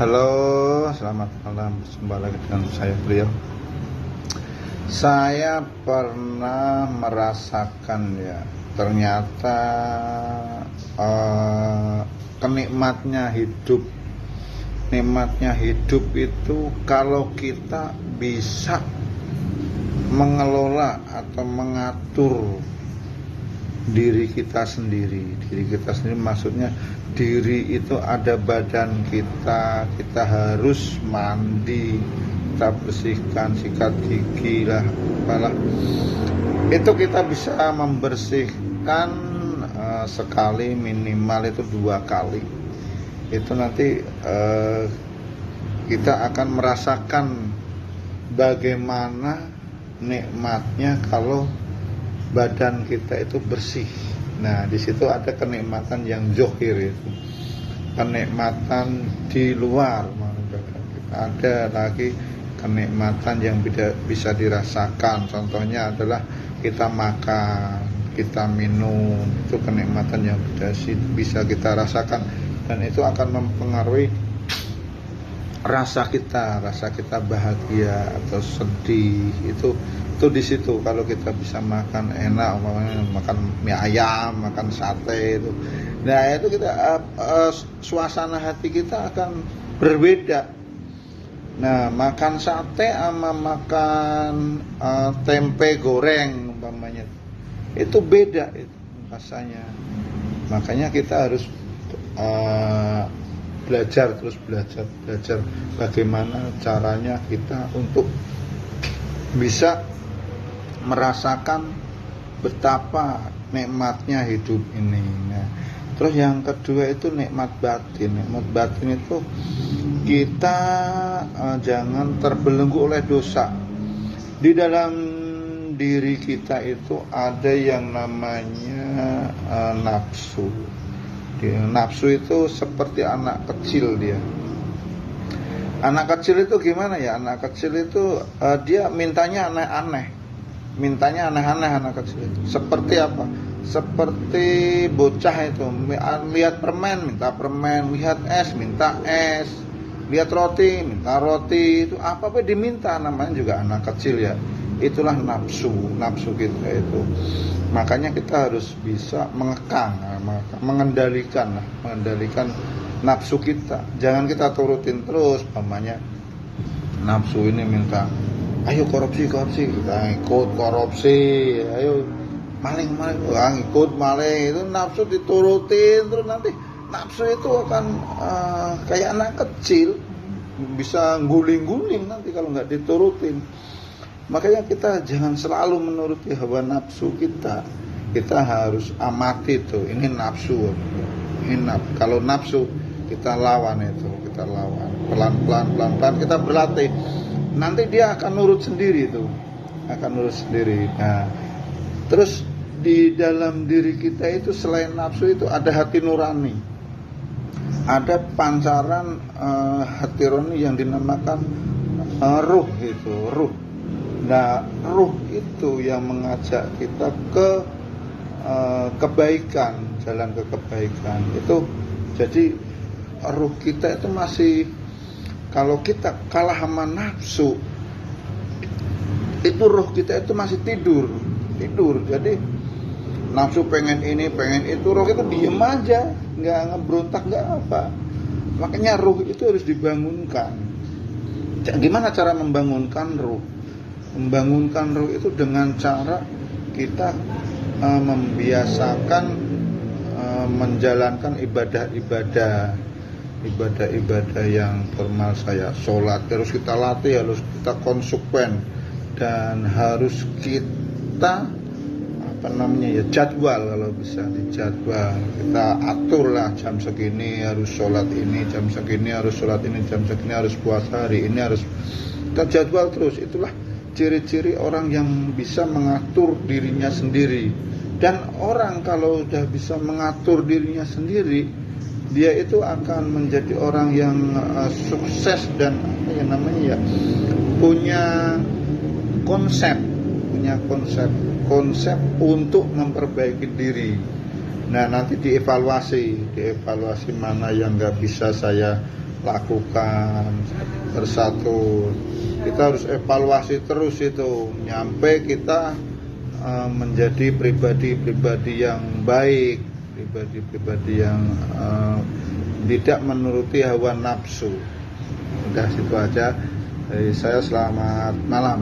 Halo, selamat malam. Kembali lagi dengan saya Beliau. Saya pernah merasakan ya, ternyata kenikmatnya hidup. Nikmatnya hidup itu kalau kita bisa mengelola atau mengatur diri kita sendiri. Diri kita sendiri maksudnya diri itu ada badan kita harus mandi, kita bersihkan, sikat gigi lah, apalah. Itu kita bisa membersihkan sekali, minimal itu 2 kali. Itu nanti kita akan merasakan bagaimana nikmatnya kalau badan kita itu bersih. Nah, di situ ada kenikmatan yang zohir itu, kenikmatan di luar badan kita. Ada lagi kenikmatan yang bisa dirasakan. Contohnya adalah kita makan, kita minum, itu kenikmatan yang bisa kita rasakan, dan itu akan mempengaruhi rasa kita bahagia atau sedih. Itu di situ. Kalau kita bisa makan enak, makan mie ayam, makan sate itu, nah itu kita suasana hati kita akan berbeda. Nah, makan sate sama makan tempe goreng umpamanya, itu beda itu rasanya. Makanya kita harus belajar bagaimana caranya kita untuk bisa merasakan betapa nikmatnya hidup ini. Nah, terus yang kedua itu nikmat batin. Nikmat batin itu kita jangan terbelenggu oleh dosa. Di dalam diri kita itu ada yang namanya nafsu. Nafsu itu seperti anak kecil dia. Anak kecil itu gimana ya? Anak kecil itu dia mintanya aneh-aneh. Anak kecil itu. Seperti apa? Seperti bocah itu, lihat permen minta permen, lihat es minta es, lihat roti minta roti. Itu apa-apa diminta, namanya juga anak kecil ya. Itulah nafsu kita itu. Makanya kita harus bisa mengekang, mengendalikan nafsu kita. Jangan kita turutin terus, umpamanya nafsu ini minta, ayo korupsi, kita ikut korupsi. Ayo maling, ikut maling. Itu nafsu diturutin terus, nanti nafsu itu akan kayak anak kecil, bisa guling-guling nanti kalau nggak diturutin. Makanya kita jangan selalu menuruti hawa nafsu kita. Kita harus amati tuh, ini nafsu. Kalau nafsu kita lawan itu, pelan-pelan kita berlatih. Nanti dia akan nurut sendiri itu, Nah, terus di dalam diri kita itu selain nafsu itu ada hati nurani, ada pancaran hati nurani yang dinamakan ruh itu, ruh. Nah, ruh itu yang mengajak kita ke kebaikan, jalan ke kebaikan itu. Jadi ruh kita itu masih, kalau kita kalah sama nafsu, itu ruh kita itu masih tidur. Jadi nafsu pengen ini, pengen itu, ruh itu diem aja, nggak ngebrontak, nggak apa. Makanya ruh itu harus dibangunkan. Gimana cara membangunkan ruh? Membangunkan ruh itu dengan cara kita membiasakan menjalankan ibadah-ibadah yang formal. Saya sholat harus kita latih, harus kita konsekuen, dan harus kita jadwal. Kalau bisa dijadwal, kita atur lah, jam segini harus sholat ini, jam segini harus sholat ini, jam segini harus puasa, hari ini harus kita jadwal terus. Itulah ciri-ciri orang yang bisa mengatur dirinya sendiri. Dan orang kalau sudah bisa mengatur dirinya sendiri, dia itu akan menjadi orang yang sukses dan punya konsep untuk memperbaiki diri. Nah, nanti dievaluasi mana yang nggak bisa saya lakukan bersatu. Kita harus evaluasi terus itu nyampe kita menjadi pribadi-pribadi yang baik, pribadi-pribadi yang tidak menuruti hawa nafsu. Udah situ aja dari saya, selamat malam.